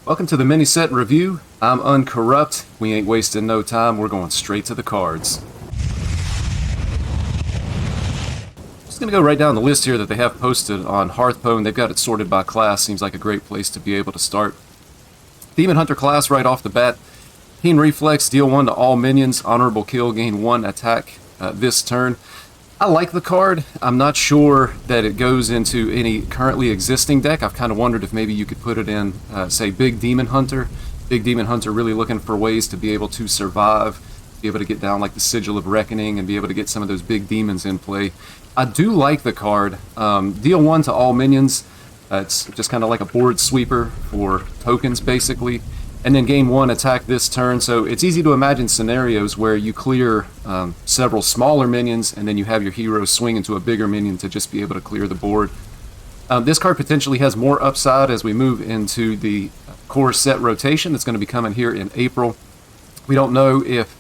Welcome to the mini set review. I'm Uncorrupt. We ain't wasting no time. We're going straight to the cards. Just gonna go right down the list here that they have posted on Hearthstone. They've got it sorted by class. Seems like a great place to be able to start. Demon Hunter class right off the bat. Keen Reflex, deal 1 to all minions. Honorable kill, gain 1 attack this turn. I like the card. I'm not sure that it goes into any currently existing deck. I've kind of wondered if maybe you could put it in, say, Big Demon Hunter. Big Demon Hunter really looking for ways to be able to survive, be able to get down like the Sigil of Reckoning, and be able to get some of those big demons in play. I do like the card. Deal 1 to all minions. It's just kind of like a board sweeper for tokens, basically. And then gain 1 attack this turn, so it's easy to imagine scenarios where you clear several smaller minions, and then you have your hero swing into a bigger minion to just be able to clear the board. This card potentially has more upside as we move into the core set rotation that's going to be coming here in April. We don't know if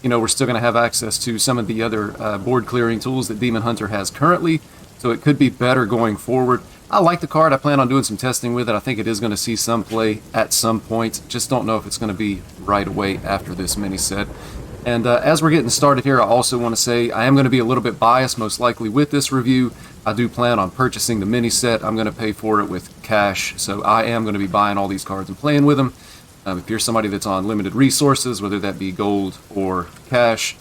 we're still going to have access to some of the other board clearing tools that Demon Hunter has currently, so it could be better going forward. I like the card. I plan on doing some testing with it. I think it is going to see some play at some point. Just don't know if it's going to be right away after this mini set. And as we're getting started here, I also want to say I am going to be a little bit biased, most likely, with this review. I do plan on purchasing the mini set. I'm going to pay for it with cash, so I am going to be buying all these cards and playing with them. If you're somebody that's on limited resources, whether that be gold or cash,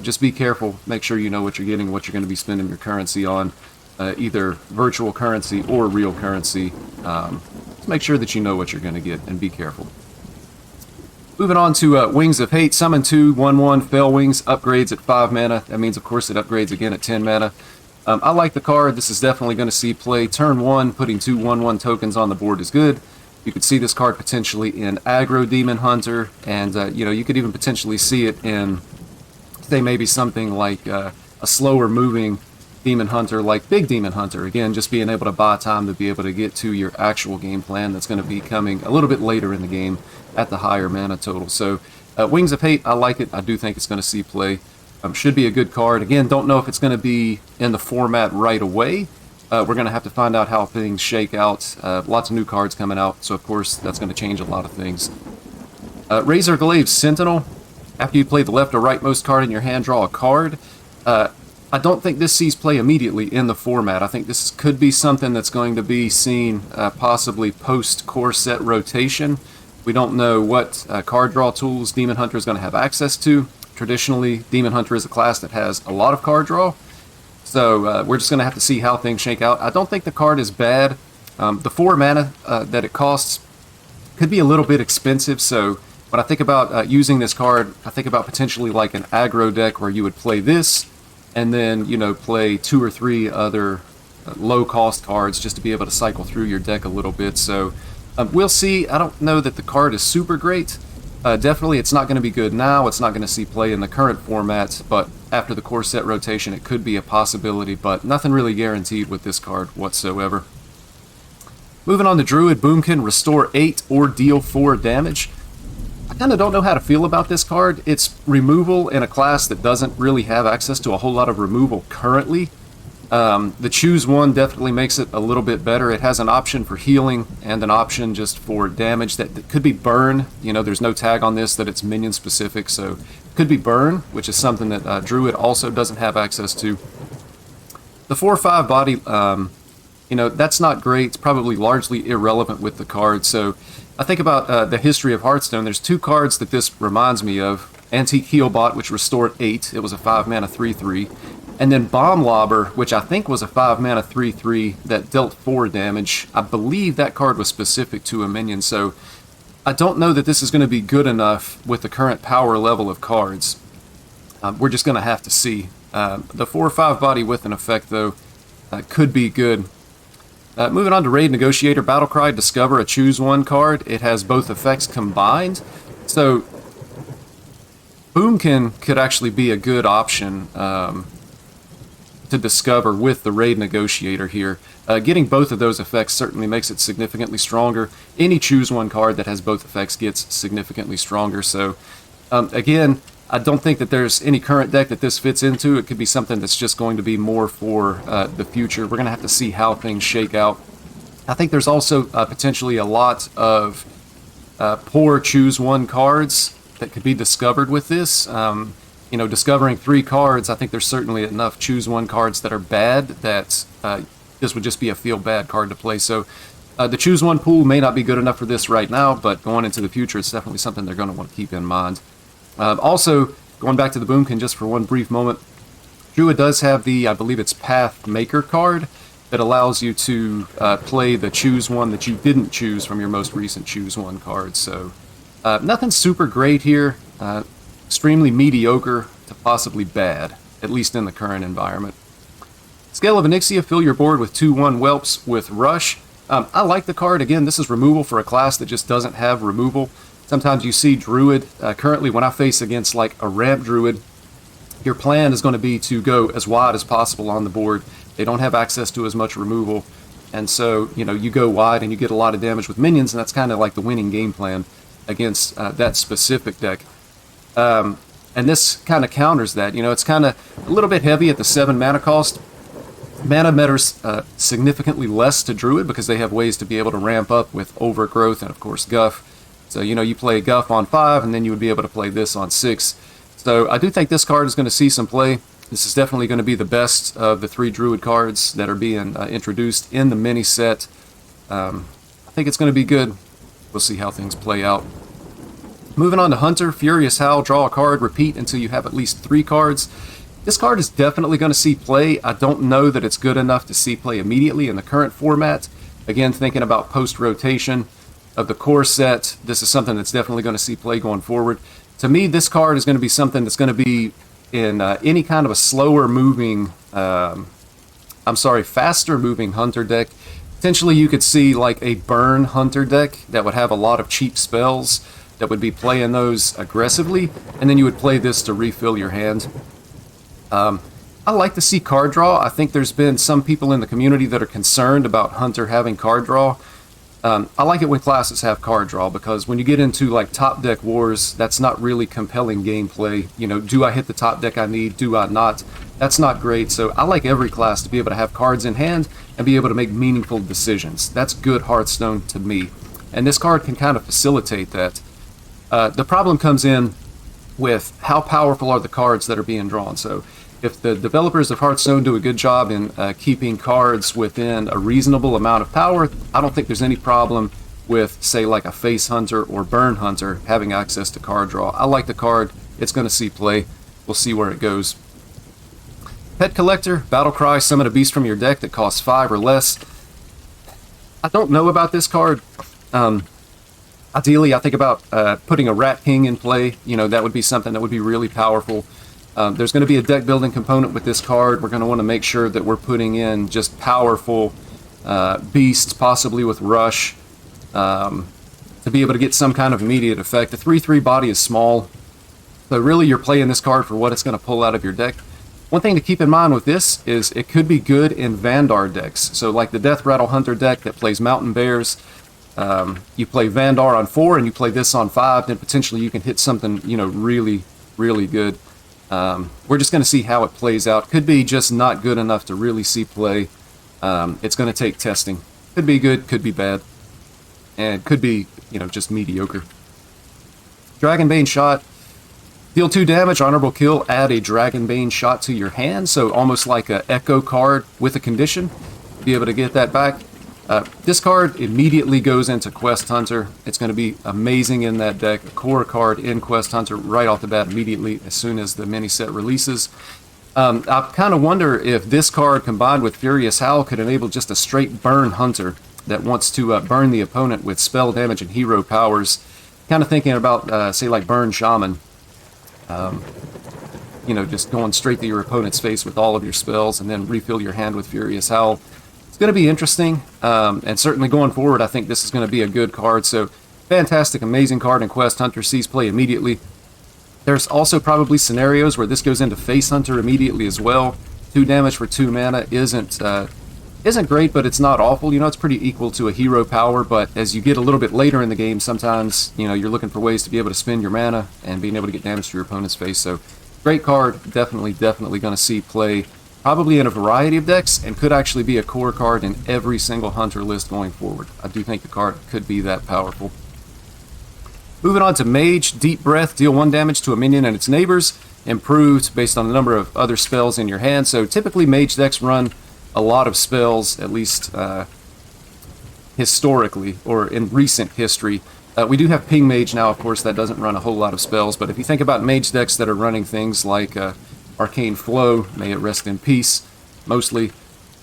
just be careful. Make sure you know what you're getting, what you're going to be spending your currency on. Either virtual currency or real currency. Just make sure that you know what you're going to get and be careful. Moving on to Wings of Hate. Summon 2, 1/1, Fell Wings, upgrades at 5 mana. That means, of course, it upgrades again at 10 mana. I like the card. This is definitely going to see play. Turn 1, putting 2 1/1 tokens on the board is good. You could see this card potentially in Aggro Demon Hunter, and you could even potentially see it in, say, maybe something like a slower moving Demon Hunter like Big Demon Hunter. Again, just being able to buy time to be able to get to your actual game plan that's going to be coming a little bit later in the game at the higher mana total. So Wings of Hate, I like it. I do think it's going to see play. Should be a good card. Again, don't know if it's going to be in the format right away. We're going to have to find out how things shake out. Lots of new cards coming out, so of course that's going to change a lot of things. Razor Glaive Sentinel. After you play the left or rightmost card in your hand, draw a card. I don't think this sees play immediately in the format. I think this could be something that's going to be seen possibly post-core set rotation. We don't know what card draw tools Demon Hunter is going to have access to. Traditionally, Demon Hunter is a class that has a lot of card draw, so we're just going to have to see how things shake out. I don't think the card is bad. The 4 mana that it costs could be a little bit expensive, so when I think about using this card, I think about potentially like an aggro deck where you would play this, and then, play 2 or 3 other low-cost cards just to be able to cycle through your deck a little bit. So we'll see. I don't know that the card is super great. Definitely, it's not going to be good now. It's not going to see play in the current format, but after the core set rotation, it could be a possibility, but nothing really guaranteed with this card whatsoever. Moving on to Druid, Boomkin, restore 8 or deal 4 damage. I kind of don't know how to feel about this card. It's removal in a class that doesn't really have access to a whole lot of removal currently. The choose one definitely makes it a little bit better. It has an option for healing and an option just for damage that could be burn. There's no tag on this that it's minion specific, so it could be burn, which is something that Druid also doesn't have access to. The 4/5 body, that's not great. It's probably largely irrelevant with the card, so I think about the history of Hearthstone. There's 2 cards that this reminds me of. Antique Healbot, which restored 8. It was a 5 mana 3/3. And then Bomb Lobber, which I think was a 5 mana 3/3 that dealt 4 damage. I believe that card was specific to a minion, so I don't know that this is going to be good enough with the current power level of cards. We're just going to have to see. The 4/5 body with an effect, though, could be good. Moving on to Raid Negotiator, Battlecry, discover a choose one card. It has both effects combined. So Boomkin could actually be a good option to discover with the Raid Negotiator here. Getting both of those effects certainly makes it significantly stronger. Any choose one card that has both effects gets significantly stronger. So again, I don't think that there's any current deck that this fits into. It could be something that's just going to be more for the future. We're going to have to see how things shake out. I think there's also potentially a lot of poor choose one cards that could be discovered with this. You know, discovering 3 cards, I think there's certainly enough choose one cards that are bad that this would just be a feel bad card to play. So the choose one pool may not be good enough for this right now, but going into the future, it's definitely something they're going to want to keep in mind. Also, going back to the Boomkin just for one brief moment, Druid does have the, I believe it's Path Maker card that allows you to play the choose one that you didn't choose from your most recent choose one card. So nothing super great here. Extremely mediocre to possibly bad, at least in the current environment. Scale of Onyxia, fill your board with 2/1 whelps with Rush. I like the card. Again, this is removal for a class that just doesn't have removal. Sometimes you see Druid, currently when I face against like a ramp Druid, your plan is going to be to go as wide as possible on the board. They don't have access to as much removal, and so, you know, you go wide and you get a lot of damage with minions, and that's kind of like the winning game plan against that specific deck. And this kind of counters that. You know, it's kind of a little bit heavy at the 7 mana cost. Mana matters significantly less to Druid because they have ways to be able to ramp up with Overgrowth and, of course, Guff. So, you know, you play Guff on 5, and then you would be able to play this on 6. So I do think this card is going to see some play. This is definitely going to be the best of the 3 Druid cards that are being introduced in the mini set. I think it's going to be good. We'll see how things play out. Moving on to Hunter, Furious Howl, draw a card, repeat until you have at least 3 cards. This card is definitely going to see play. I don't know that it's good enough to see play immediately in the current format. Again, thinking about post-rotation of the core set, this is something that's definitely going to see play going forward. To me, this card is going to be something that's going to be in any kind of a slower moving, faster moving Hunter deck. Potentially you could see like a burn Hunter deck that would have a lot of cheap spells that would be playing those aggressively, and then you would play this to refill your hand. I like to see card draw. I think there's been some people in the community that are concerned about Hunter having card draw. I like it when classes have card draw, because when you get into like top deck wars, that's not really compelling gameplay. You know, do I hit the top deck I need? Do I not? That's not great. So I like every class to be able to have cards in hand and be able to make meaningful decisions. That's good Hearthstone to me. And this card can kind of facilitate that. The problem comes in with how powerful are the cards that are being drawn. So if the developers of Hearthstone do a good job in keeping cards within a reasonable amount of power, I don't think there's any problem with, say, like a Face Hunter or Burn Hunter having access to card draw. I like the card. It's going to see play. We'll see where it goes. Pet Collector, Battle Cry, summon a beast from your deck that costs 5 or less. I don't know about this card. Ideally, I think about putting a Rat King in play. You know, that would be something that would be really powerful. There's going to be a deck building component with this card. We're going to want to make sure that we're putting in just powerful beasts, possibly with Rush, to be able to get some kind of immediate effect. The 3/3 body is small, so really you're playing this card for what it's going to pull out of your deck. One thing to keep in mind with this is it could be good in Vandar decks. So like the Death Rattle Hunter deck that plays Mountain Bears, you play Vandar on 4 and you play this on 5, then potentially you can hit something, you know, really, really good. We're just going to see how it plays out. Could be just not good enough to really see play. It's going to take testing. Could be good, could be bad, and could be, you know, just mediocre. Dragonbane Shot. Deal 2 damage, honorable kill, add a Dragonbane Shot to your hand, so almost like an Echo card with a condition. Be able to get that back. This card immediately goes into Quest Hunter. It's going to be amazing in that deck. A core card in Quest Hunter right off the bat immediately as soon as the mini set releases. I kind of wonder if this card combined with Furious Howl could enable just a straight burn Hunter that wants to burn the opponent with spell damage and hero powers. Kind of thinking about, say, like Burn Shaman. You know, just going straight to your opponent's face with all of your spells and then refill your hand with Furious Howl. It's going to be interesting, and certainly going forward, I think this is going to be a good card. So, fantastic, amazing card in Quest Hunter, sees play immediately. There's also probably scenarios where this goes into Face Hunter immediately as well. 2 damage for 2 mana isn't great, but it's not awful. You know, it's pretty equal to a hero power, but as you get a little bit later in the game, sometimes, you know, you're looking for ways to be able to spend your mana and being able to get damage to your opponent's face. So, great card, definitely going to see play. Probably in a variety of decks, and could actually be a core card in every single Hunter list going forward. I do think the card could be that powerful. Moving on to Mage, Deep Breath, deal 1 damage to a minion and its neighbors, improved based on the number of other spells in your hand. So typically Mage decks run a lot of spells, at least historically, or in recent history. We do have Ping Mage now, of course, that doesn't run a whole lot of spells, but if you think about Mage decks that are running things like Arcane Flow, may it rest in peace, mostly,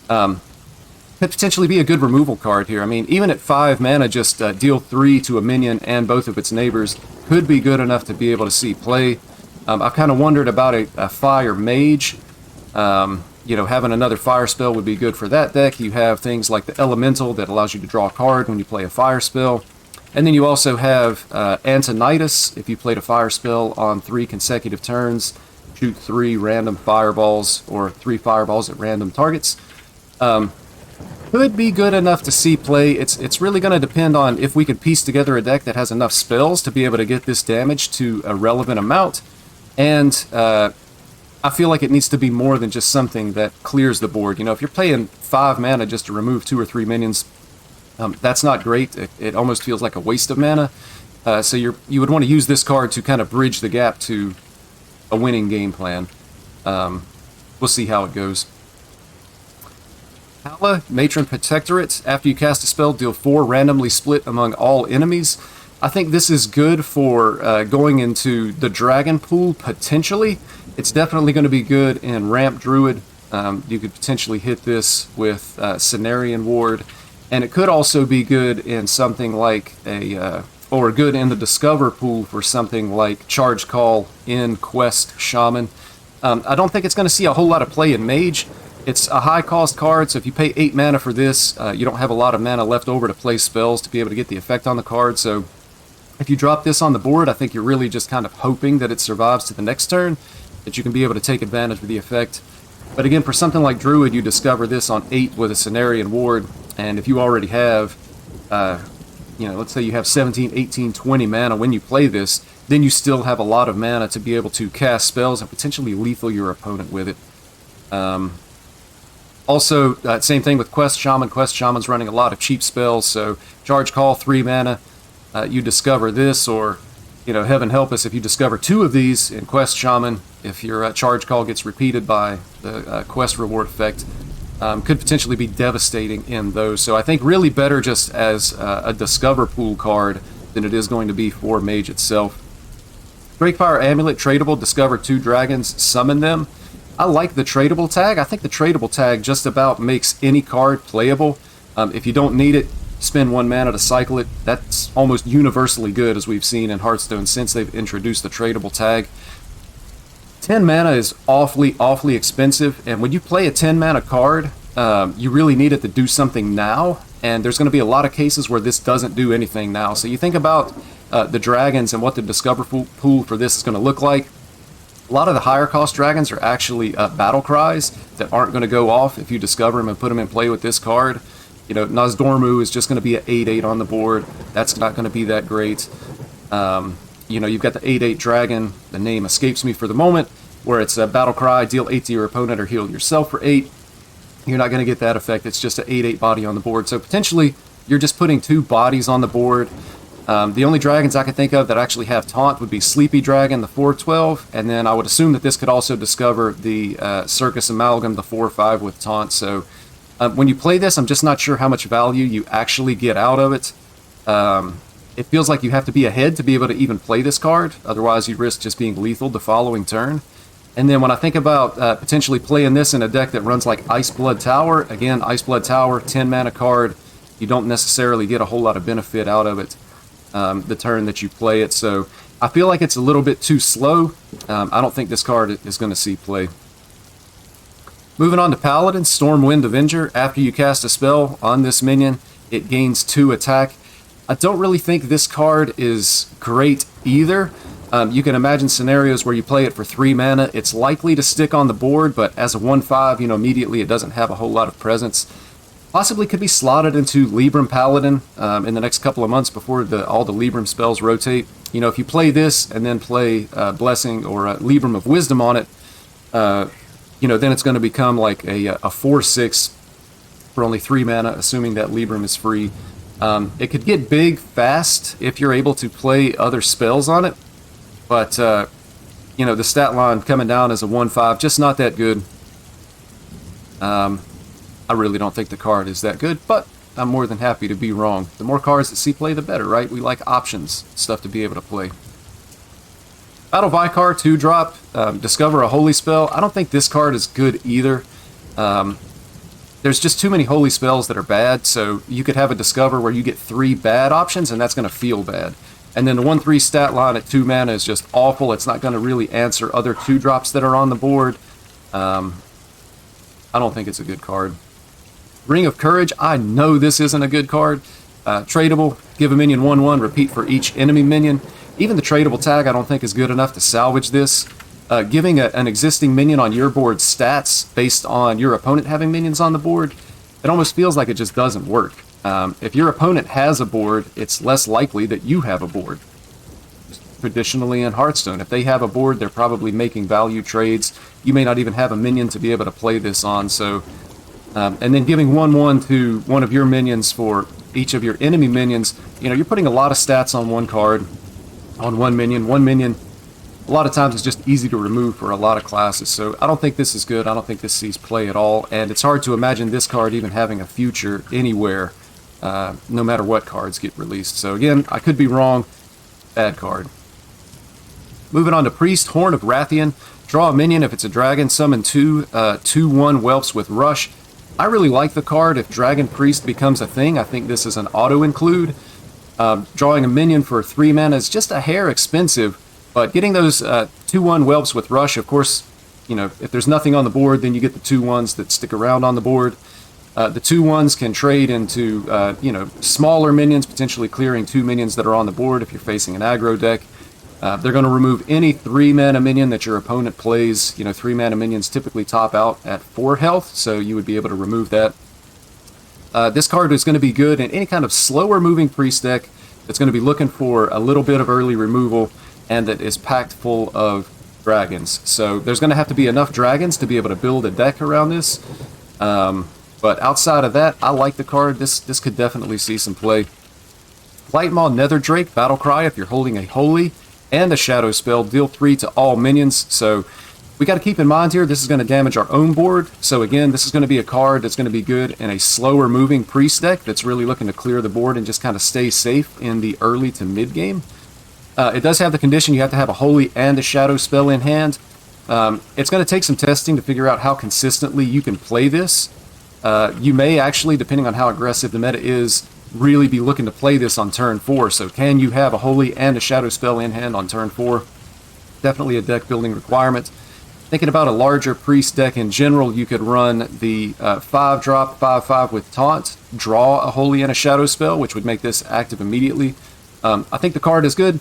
could potentially be a good removal card here. I mean, even at 5 mana, just deal 3 to a minion and both of its neighbors could be good enough to be able to see play. I've kind of wondered about a Fire Mage. You know, having another fire spell would be good for that deck. You have things like the Elemental that allows you to draw a card when you play a fire spell. And then you also have Antonidas. If you played a fire spell on 3 consecutive turns, shoot 3 random fireballs or 3 fireballs at random targets. Could be good enough to see play. It's really going to depend on if we could piece together a deck that has enough spells to be able to get this damage to a relevant amount. And I feel like it needs to be more than just something that clears the board. You know, if you're playing 5 mana just to remove 2 or 3 minions, that's not great. It almost feels like a waste of mana. So you would want to use this card to kind of bridge the gap to a winning game plan. We'll see how it goes. Hala, Matron Protectorate. After you cast a spell, deal 4 randomly split among all enemies. I think this is good for going into the Dragon pool, potentially. It's definitely going to be good in Ramp Druid. You could potentially hit this with Cenarian Ward. And it could also be good in something like or good in the Discover pool for something like Charge Call in Quest Shaman. I don't think it's going to see a whole lot of play in Mage. It's a high cost card, so if you pay 8 mana for this, you don't have a lot of mana left over to play spells to be able to get the effect on the card. So if you drop this on the board, I think you're really just kind of hoping that it survives to the next turn, that you can be able to take advantage of the effect. But again, for something like Druid, you discover this on 8 with a Cenarian Ward, and if you already have, you know, let's say you have 17, 18, 20 mana when you play this, then you still have a lot of mana to be able to cast spells and potentially lethal your opponent with it. Also, same thing with Quest Shaman. Quest Shaman's running a lot of cheap spells, so Charge Call, 3 mana, you discover this, or, you know, heaven help us if you discover 2 of these in Quest Shaman, if your Charge Call gets repeated by the Quest Reward effect, could potentially be devastating in those. So I think really better just as a Discover pool card than it is going to be for Mage itself. Drakefire Amulet, tradable, discover 2 dragons, summon them. I like the tradable tag. I think the tradable tag just about makes any card playable. If you don't need it, spend 1 mana to cycle it. That's almost universally good, as we've seen in Hearthstone since they've introduced the tradable tag. 10 mana is awfully expensive, and when you play a 10 mana card, you really need it to do something now, and there's going to be a lot of cases where this doesn't do anything now. So you think about the dragons and what the Discover pool for this is going to look like. A lot of the higher cost dragons are actually battle cries that aren't going to go off if you discover them and put them in play with this card. You know, Nozdormu is just going to be an 8/8 on the board. That's not going to be that great. You know, you've got the 8/8 dragon, the name escapes me for the moment, where it's a battle cry, deal 8 to your opponent or heal yourself for 8. You're not going to get that effect. It's just an 8/8 body on the board. So potentially, you're just putting 2 bodies on the board. The only dragons I could think of that actually have taunt would be Sleepy Dragon, the 4/12, and then I would assume that this could also discover the Circus Amalgam, the 4/5 with taunt. So when you play this, I'm just not sure how much value you actually get out of it. It feels like you have to be ahead to be able to even play this card. Otherwise, you risk just being lethal the following turn. And then when I think about potentially playing this in a deck that runs like Iceblood Tower, again, Iceblood Tower, 10 mana card, you don't necessarily get a whole lot of benefit out of it the turn that you play it. So I feel like it's a little bit too slow. I don't think this card is going to see play. Moving on to Paladin, Stormwind Avenger. After you cast a spell on this minion, it gains 2 attack. I don't really think this card is great either. You can imagine scenarios where you play it for 3 mana. It's likely to stick on the board, but as a 1/5, you know, immediately it doesn't have a whole lot of presence. Possibly could be slotted into Libram Paladin in the next couple of months before all the Libram spells rotate. You know, if you play this and then play Blessing or Libram of Wisdom on it, you know, then it's going to become like a 4/6 for only 3 mana, assuming that Libram is free. It could get big fast if you're able to play other spells on it, but you know, the stat line coming down as a 1/5, just not that good. I really don't think the card is that good, but I'm more than happy to be wrong. The more cards that see play, the better, right? We like options, stuff to be able to play. Battle Vicar, 2-drop, discover a holy spell. I don't think this card is good either. There's just too many holy spells that are bad, so you could have a discover where you get 3 bad options, and that's going to feel bad. And then the 1/3 stat line at 2 mana is just awful. It's not going to really answer other 2-drops that are on the board. I don't think it's a good card. Ring of Courage, I know this isn't a good card. Tradable, give a minion 1/1, repeat for each enemy minion. Even the tradable tag I don't think is good enough to salvage this. Giving an existing minion on your board stats based on your opponent having minions on the board, it almost feels like it just doesn't work. If your opponent has a board, it's less likely that you have a board. Traditionally in Hearthstone, if they have a board, they're probably making value trades. You may not even have a minion to be able to play this on, so... and then giving 1/1 to one of your minions for each of your enemy minions, you know, you're putting a lot of stats on one card, on one minion. One minion, a lot of times, is just easy to remove for a lot of classes, so I don't think this is good. I don't think this sees play at all, and it's hard to imagine this card even having a future anywhere, no matter what cards get released. So again, I could be wrong. Bad card. Moving on to Priest, Horn of Rathian. Draw a minion if it's a dragon. Summon 2/1 whelps with Rush. I really like the card if Dragon Priest becomes a thing. I think this is an auto-include. Drawing a minion for 3 mana is just a hair expensive, but getting those 2/1 whelps with Rush, of course, you know, if there's nothing on the board, then you get the 2/1s that stick around on the board. The 2/1s can trade into, you know, smaller minions, potentially clearing 2 minions that are on the board if you're facing an aggro deck. They're going to remove any 3-mana minion that your opponent plays. You know, 3-mana minions typically top out at 4 health, so you would be able to remove that. This card is going to be good in any kind of slower moving priest deck that's going to be looking for a little bit of early removal and that is packed full of dragons. So there's going to have to be enough dragons to be able to build a deck around this. But outside of that, I like the card. This could definitely see some play. Lightmaw Netherdrake, Battlecry, if you're holding a holy and a shadow spell, deal 3 to all minions. So we got to keep in mind here, this is going to damage our own board. So again, this is going to be a card that's going to be good in a slower moving priest deck that's really looking to clear the board and just kind of stay safe in the early to mid game. It does have the condition you have to have a holy and a shadow spell in hand. It's going to take some testing to figure out how consistently you can play this. You may actually, depending on how aggressive the meta is, really be looking to play this on turn 4. So can you have a holy and a shadow spell in hand on turn 4? Definitely a deck building requirement. Thinking about a larger priest deck in general, you could run the 5-drop 5/5 with taunt, draw a holy and a shadow spell, which would make this active immediately. I think the card is good.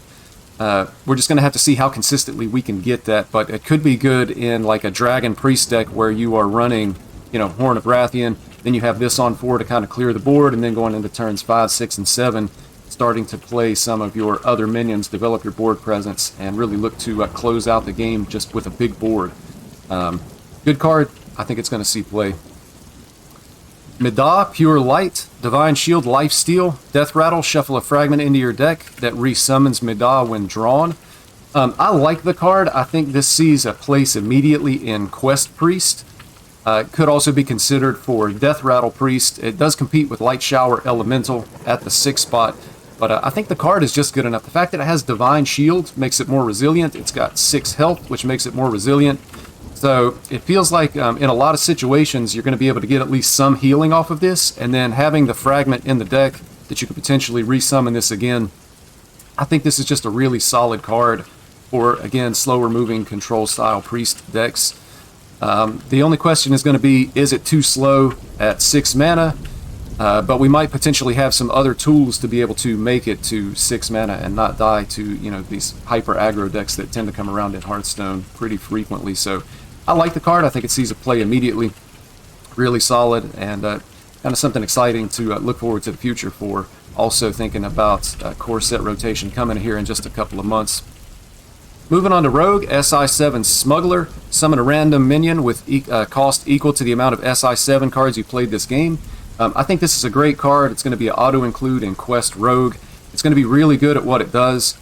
We're just going to have to see how consistently we can get that, but it could be good in like a dragon priest deck where you are running, you know, Horn of Rathian, then you have this on 4 to kind of clear the board, and then going into turns 5, 6, and 7, starting to play some of your other minions, develop your board presence, and really look to close out the game just with a big board. Good card. I think it's going to see play. Midah, Pure Light, Divine Shield, Lifesteal, Death Rattle, shuffle a fragment into your deck that resummons Midah when drawn. I like the card. I think this sees a place immediately in Quest Priest. It could also be considered for Death Rattle Priest. It does compete with Light Shower Elemental at the 6th spot, but I think the card is just good enough. The fact that it has Divine Shield makes it more resilient. It's got 6 health, which makes it more resilient. So it feels like in a lot of situations you're going to be able to get at least some healing off of this, and then having the fragment in the deck that you could potentially resummon this again. I think this is just a really solid card for, again, slower moving control style priest decks. The only question is going to be, is it too slow at 6 mana? But we might potentially have some other tools to be able to make it to 6 mana and not die to, you know, these hyper aggro decks that tend to come around in Hearthstone pretty frequently. So I like the card. I think it sees a play immediately. Really solid, and kind of something exciting to look forward to the future for. Also thinking about core set rotation coming here in just a couple of months. Moving on to Rogue, SI7 Smuggler. Summon a random minion with cost equal to the amount of SI7 cards you played this game. I think this is a great card. It's going to be an auto-include in Quest Rogue. It's going to be really good at what it does.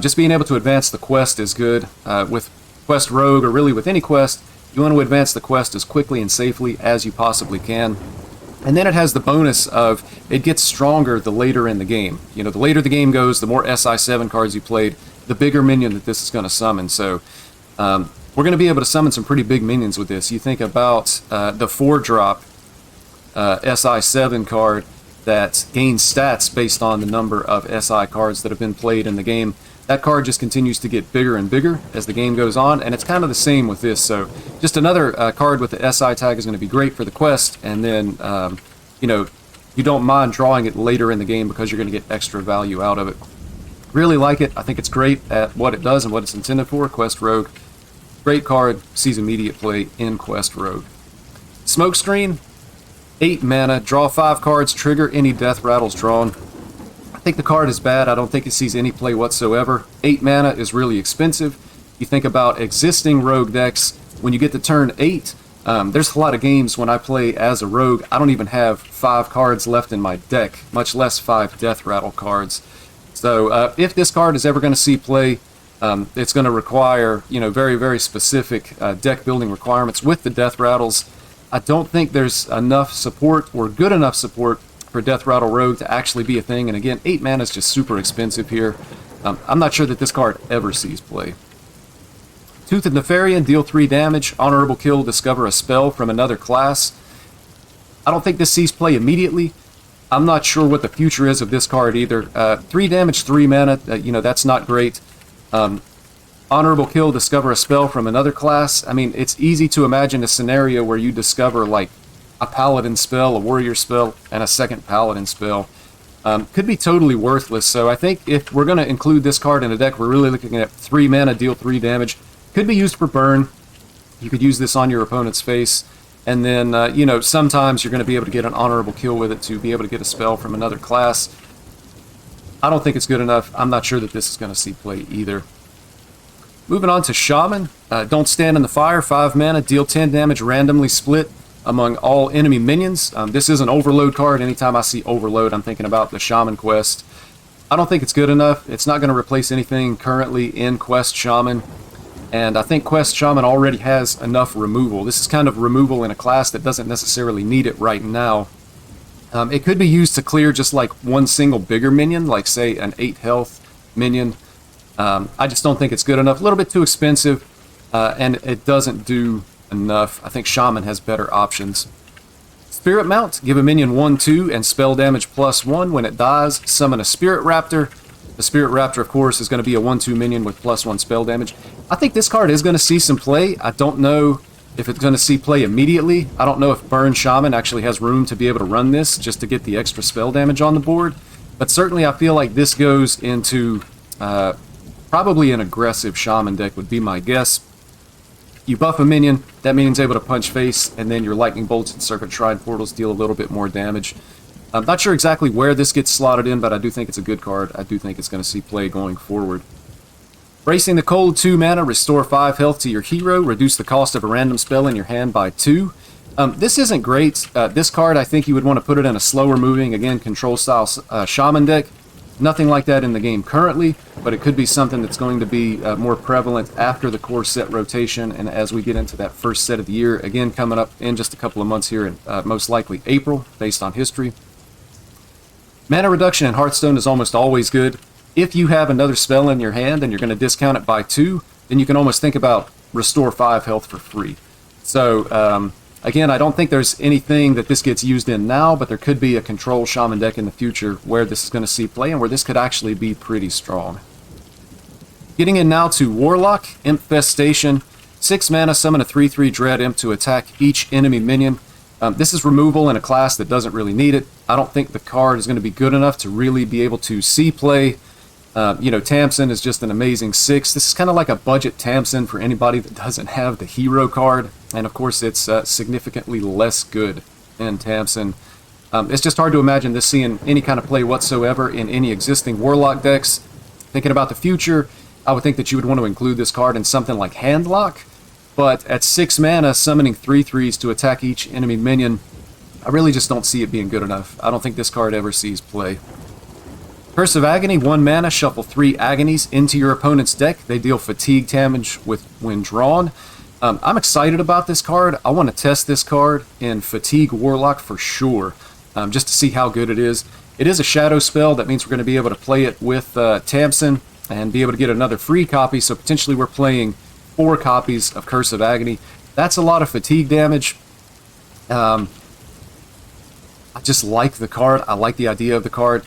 Just being able to advance the quest is good. With Quest Rogue, or really with any quest, you want to advance the quest as quickly and safely as you possibly can. And then it has the bonus of it gets stronger the later in the game. You know, the later the game goes, the more SI7 cards you played, the bigger minion that this is going to summon. So we're going to be able to summon some pretty big minions with this. You think about the 4-drop SI7 card that gains stats based on the number of SI cards that have been played in the game. That card just continues to get bigger and bigger as the game goes on, and it's kind of the same with this. So just another card with the SI tag is going to be great for the quest, and then, you know, you don't mind drawing it later in the game because you're going to get extra value out of it. Really like it. I think it's great at what it does and what it's intended for. Quest Rogue. Great card, sees immediate play in Quest Rogue. Smokescreen, 8 mana, draw 5 cards, trigger any death rattles drawn. I think the card is bad. I don't think it sees any play whatsoever. 8 mana is really expensive. You think about existing rogue decks, when you get to turn 8, there's a lot of games when I play as a rogue, I don't even have 5 cards left in my deck, much less 5 death rattle cards. So if this card is ever going to see play, it's going to require, you know, very, very specific deck building requirements with the death rattles. I don't think there's enough support or good enough support for Death Rattle Rogue to actually be a thing. And again, 8 mana is just super expensive here. I'm not sure that this card ever sees play. Tooth of Nefarian, deal 3 damage. Honorable kill, discover a spell from another class. I don't think this sees play immediately. I'm not sure what the future is of this card either. 3 damage, 3 mana, you know, that's not great. Honorable kill, discover a spell from another class. I mean, it's easy to imagine a scenario where you discover, like, a Paladin spell, a Warrior spell, and a second Paladin spell. Could be totally worthless, so I think if we're going to include this card in a deck, we're really looking at 3 mana, deal 3 damage. Could be used for burn. You could use this on your opponent's face, and then, you know, sometimes you're going to be able to get an honorable kill with it to be able to get a spell from another class. I don't think it's good enough. I'm not sure that this is going to see play either. Moving on to Shaman. Don't stand in the fire, 5 mana, deal 10 damage, randomly split among all enemy minions. This is an overload card. Anytime I see overload, I'm thinking about the Shaman quest. I don't think it's good enough. It's not going to replace anything currently in Quest Shaman. And I think Quest Shaman already has enough removal. This is kind of removal in a class that doesn't necessarily need it right now. It could be used to clear just like one single bigger minion, like say an 8 health minion. I just don't think it's good enough. A little bit too expensive, and it doesn't do enough. I think Shaman has better options. Spirit Mount, give a minion 1/2 and spell damage +1. When it dies, summon a Spirit Raptor. The Spirit Raptor, of course, is going to be a 1/2 minion with +1 spell damage. I think this card is going to see some play. I don't know if it's going to see play immediately. I don't know if Burn Shaman actually has room to be able to run this just to get the extra spell damage on the board. But certainly I feel like this goes into probably an aggressive Shaman deck would be my guess. You buff a minion, that minion's able to punch face, and then your Lightning Bolts and Serpent Shrine Portals deal a little bit more damage. I'm not sure exactly where this gets slotted in, but I do think it's a good card. I do think it's going to see play going forward. Bracing the Cold, 2 mana, restore 5 health to your hero, reduce the cost of a random spell in your hand by 2. This isn't great. This card, I think you would want to put it in a slower moving, again, control style Shaman deck. Nothing like that in the game currently, but it could be something that's going to be more prevalent after the core set rotation and as we get into that first set of the year, again coming up in just a couple of months here in most likely April, based on history. Mana reduction in Hearthstone is almost always good. If you have another spell in your hand and you're going to discount it by 2, then you can almost think about restore 5 health for free. So, again, I don't think there's anything that this gets used in now, but there could be a control Shaman deck in the future where this is going to see play and where this could actually be pretty strong. Getting in now to Warlock, Infestation. 6 mana, summon a 3/3 Dread Imp to attack each enemy minion. This is removal in a class that doesn't really need it. I don't think the card is going to be good enough to really be able to see play. You know, Tamsin is just an amazing 6. This is kind of like a budget Tamsin for anybody that doesn't have the hero card. And of course, it's significantly less good than Tamsin. It's just hard to imagine this seeing any kind of play whatsoever in any existing Warlock decks. Thinking about the future, I would think that you would want to include this card in something like Handlock. But at 6 mana, summoning 3/3s to attack each enemy minion, I really just don't see it being good enough. I don't think this card ever sees play. Curse of Agony, 1 mana, shuffle 3 Agonies into your opponent's deck. They deal fatigue damage when drawn. I'm excited about this card. I want to test this card in Fatigue Warlock for sure, just to see how good it is. It is a shadow spell. That means we're going to be able to play it with Tamsin and be able to get another free copy, so potentially we're playing 4 copies of Curse of Agony. That's a lot of fatigue damage. I just like the card. I like the idea of the card.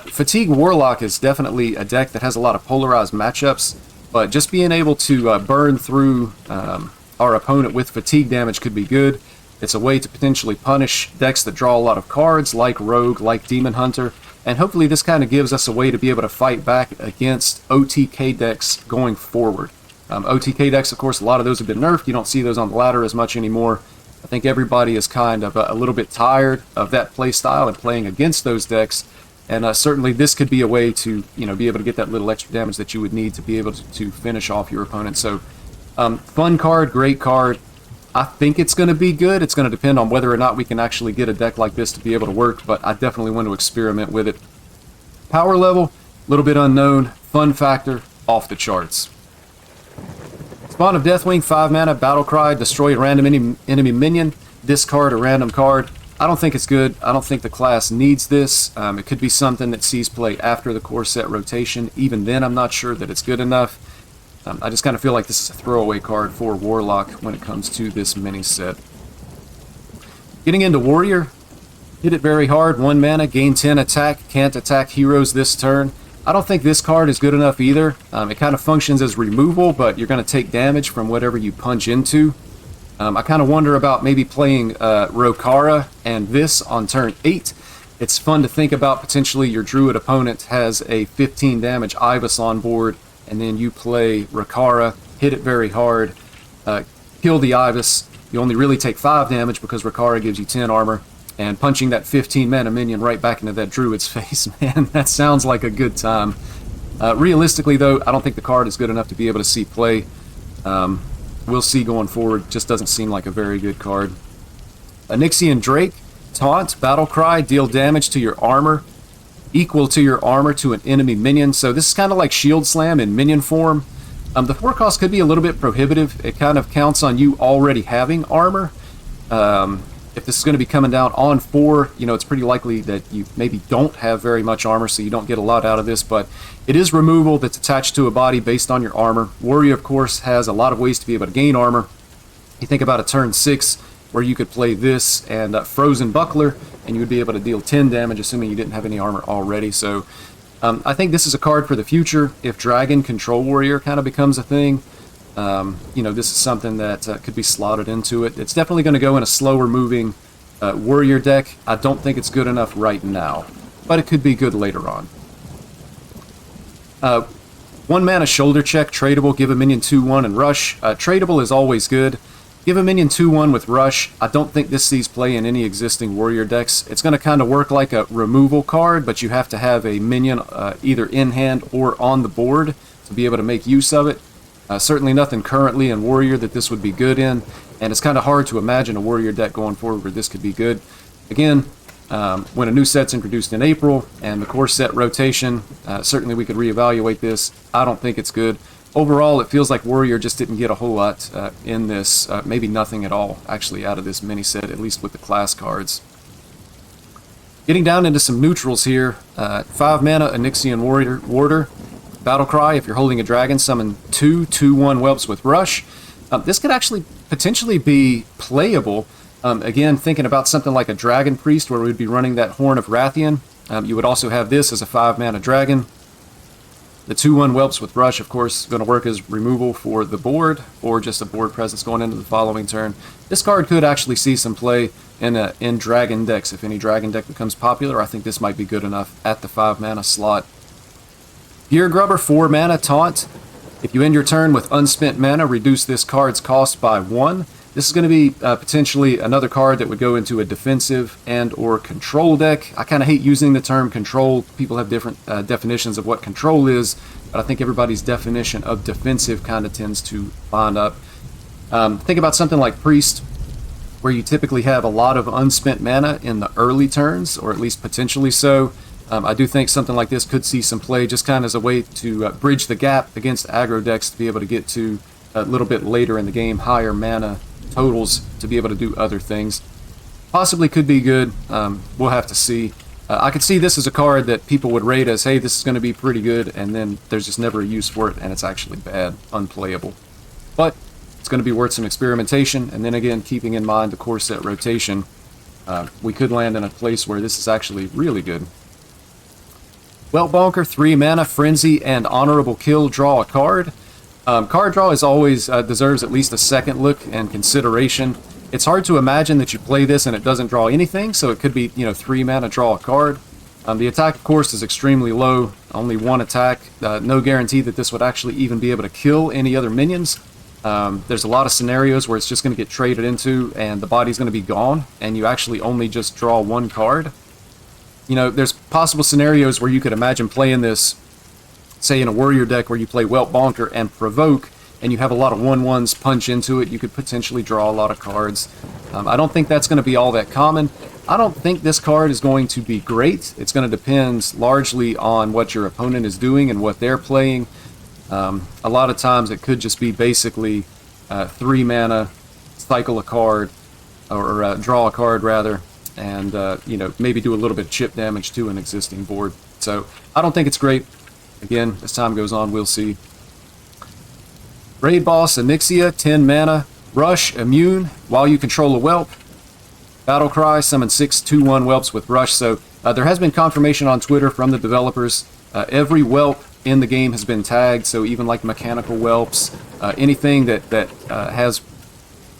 Fatigue Warlock is definitely a deck that has a lot of polarized matchups, but just being able to burn through our opponent with fatigue damage could be good. It's a way to potentially punish decks that draw a lot of cards, like Rogue, like Demon Hunter, and hopefully this kind of gives us a way to be able to fight back against OTK decks going forward. OTK decks, of course, a lot of those have been nerfed. You don't see those on the ladder as much anymore. I think everybody is kind of a little bit tired of that play style and playing against those decks. And certainly this could be a way to, be able to get that little extra damage that you would need to be able to finish off your opponent. So, fun card, great card. I think it's going to be good. It's going to depend on whether or not we can actually get a deck like this to be able to work, but I definitely want to experiment with it. Power level, a little bit unknown. Fun factor, off the charts. Spawn of Deathwing, 5 mana, Battle Cry, destroy a random enemy minion, discard a random card. I don't think it's good. I don't think the class needs this. It could be something that sees play after the core set rotation. Even then, I'm not sure that it's good enough. I just kind of feel like this is a throwaway card for Warlock when it comes to this mini set. Getting into Warrior, hit it very hard. 1 mana, gain 10 attack, can't attack heroes this turn. I don't think this card is good enough either. It kind of functions as removal, but you're going to take damage from whatever you punch into. I kind of wonder about maybe playing Rokara and this on turn 8. It's fun to think about potentially your Druid opponent has a 15 damage Ibis on board, and then you play Rokara, hit it very hard, kill the Ibis. You only really take 5 damage because Rokara gives you 10 armor, and punching that 15 mana minion right back into that Druid's face, man, that sounds like a good time. Realistically, though, I don't think the card is good enough to be able to see play. We'll see going forward. Just doesn't seem like a very good card. Onyxia Drake, taunt, battle cry, deal damage to your armor, equal to your armor to an enemy minion. So this is kind of like Shield Slam in minion form. The 4 cost could be a little bit prohibitive. It kind of counts on you already having armor. If this is going to be coming down on 4, it's pretty likely that you maybe don't have very much armor, so you don't get a lot out of this, but it is removal that's attached to a body based on your armor. Warrior, of course, has a lot of ways to be able to gain armor. You think about a turn 6 where you could play this and Frozen Buckler, and you would be able to deal 10 damage, assuming you didn't have any armor already. So I think this is a card for the future. If Dragon Control Warrior kind of becomes a thing, this is something that could be slotted into it. It's definitely going to go in a slower moving Warrior deck. I don't think it's good enough right now, but it could be good later on. 1 mana Shoulder Check, tradable, give a minion 2/1 and rush. Tradable is always good. Give a minion 2/1 with rush. I don't think this sees play in any existing Warrior decks. It's going to kind of work like a removal card, but you have to have a minion either in hand or on the board to be able to make use of it. Certainly nothing currently in Warrior that this would be good in, and it's kind of hard to imagine a Warrior deck going forward where this could be good. Again, when a new set's introduced in April and the core set rotation, certainly we could reevaluate this. I don't think it's good. Overall, it feels like Warrior just didn't get a whole lot in this, maybe nothing at all actually out of this mini set, at least with the class cards. Getting down into some neutrals here, 5 mana Onyxian Warder. Battle Cry, if you're holding a dragon, summon 2 2/1 whelps with rush. This could actually potentially be playable. Again, thinking about something like a Dragon Priest where we'd be running that Horn of Rathian. You would also have this as a 5 mana dragon. The 2/1 whelps with rush, of course, going to work as removal for the board or just a board presence going into the following turn. This card could actually see some play in dragon decks. If any dragon deck becomes popular, I think this might be good enough at the 5 mana slot. Gear Grubber, 4 mana, taunt. If you end your turn with unspent mana, reduce this card's cost by 1. This is going to be potentially another card that would go into a defensive and or control deck. I kind of hate using the term control. People have different definitions of what control is, but I think everybody's definition of defensive kind of tends to line up. Think about something like Priest. where you typically have a lot of unspent mana in the early turns, or at least potentially so. I do think something like this could see some play just kind of as a way to bridge the gap against aggro decks to be able to get to a little bit later in the game, higher mana totals to be able to do other things. Possibly could be good. We'll have to see. I could see this as a card that people would rate as, hey, this is going to be pretty good, and then there's just never a use for it, and it's actually bad, unplayable. But it's going to be worth some experimentation, and then again, keeping in mind the core set rotation, we could land in a place where this is actually really good. Whelp Bonker, 3 mana, Frenzy, and Honorable Kill, draw a card. Card draw is always deserves at least a second look and consideration. It's hard to imagine that you play this and it doesn't draw anything, so it could be, 3 mana, draw a card. The attack, of course, is extremely low, only 1 attack. No guarantee that this would actually even be able to kill any other minions. There's a lot of scenarios where it's just going to get traded into and the body's going to be gone, and you actually only just draw 1 card. There's possible scenarios where you could imagine playing this, say in a warrior deck where you play Whelp Bonker and Provoke, and you have a lot of 1/1s punch into it. You could potentially draw a lot of cards. I don't think that's going to be all that common. I don't think this card is going to be great. It's going to depend largely on what your opponent is doing and what they're playing. A lot of times it could just be basically 3 mana, cycle a card, or draw a card rather, and maybe do a little bit of chip damage to an existing board. So I don't think it's great. Again, as time goes on, we'll see. Raid Boss, Onyxia, 10 mana, Rush, Immune, while you control a Whelp. Battle Cry, summon 6 2/1 Whelps with Rush. So there has been confirmation on Twitter from the developers. Every Whelp in the game has been tagged, so even like mechanical Whelps, anything that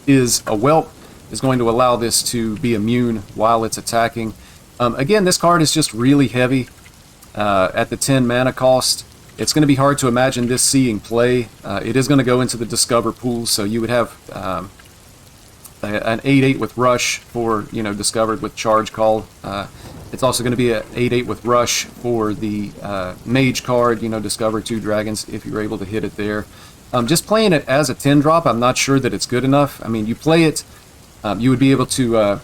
is a Whelp is going to allow this to be immune while it's attacking. Again, this card is just really heavy at the 10 mana cost. It's going to be hard to imagine this seeing play. It is going to go into the Discover pool, so you would have an 8/8 with Rush for, Discovered with Charge Call. It's also going to be an 8/8 with Rush for the Mage card, Discover 2 Dragons if you're able to hit it there. Just playing it as a 10-drop, I'm not sure that it's good enough. I mean, you play it, you would be able to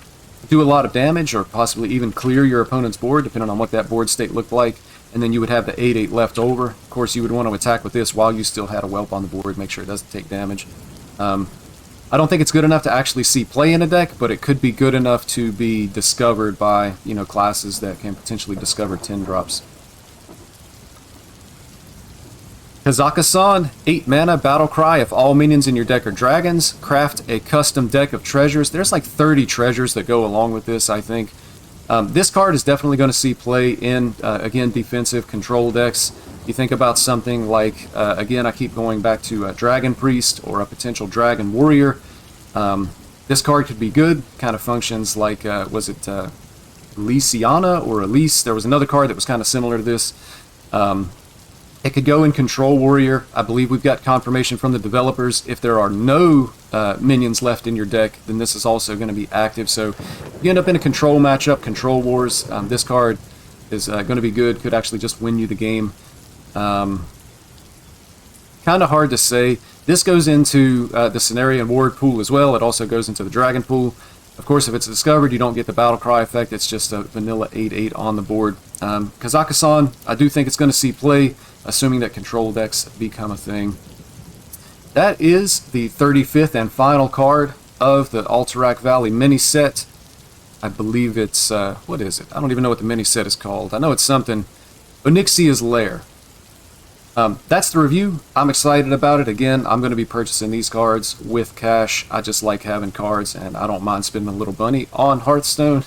do a lot of damage or possibly even clear your opponent's board, depending on what that board state looked like. And then you would have the 8/8 left over. Of course, you would want to attack with this while you still had a Whelp on the board, make sure it doesn't take damage. I don't think it's good enough to actually see play in a deck, but it could be good enough to be discovered by, classes that can potentially discover 10 drops. Kazaka-san, 8 mana, Battle Cry. If all minions in your deck are dragons, craft a custom deck of treasures. There's like 30 treasures that go along with this, I think. This card is definitely going to see play in, again, defensive control decks. You think about something like, again, I keep going back to Dragon Priest or a potential Dragon Warrior. This card could be good, kind of functions like, was it Elysiana or Elise? There was another card that was kind of similar to this. It could go in Control Warrior. I believe we've got confirmation from the developers. If there are no minions left in your deck, then this is also going to be active. So if you end up in a control matchup, Control Wars, this card is going to be good. Could actually just win you the game. Kind of hard to say. This goes into the Scenario and Ward pool as well. It also goes into the Dragon pool. Of course, if it's discovered, you don't get the Battle Cry effect. It's just a vanilla 8/8 on the board. Kazaka-san, I do think it's going to see play, assuming that control decks become a thing. That is the 35th and final card of the Alterac Valley mini set. I believe it's, what is it? I don't even know what the mini set is called. I know it's something. Onyxia's Lair. That's the review. I'm excited about it. Again, I'm going to be purchasing these cards with cash. I just like having cards, and I don't mind spending a little money on Hearthstone,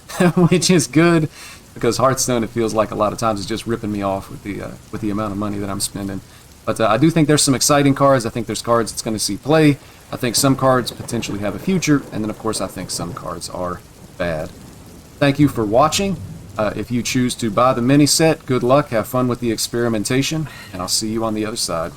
which is good, because Hearthstone, it feels like a lot of times is just ripping me off with the amount of money that I'm spending. But I do think there's some exciting cards. I think there's cards that's going to see play. I think some cards potentially have a future, and then of course I think some cards are bad. Thank you for watching. If you choose to buy the mini set, good luck, have fun with the experimentation, and I'll see you on the other side.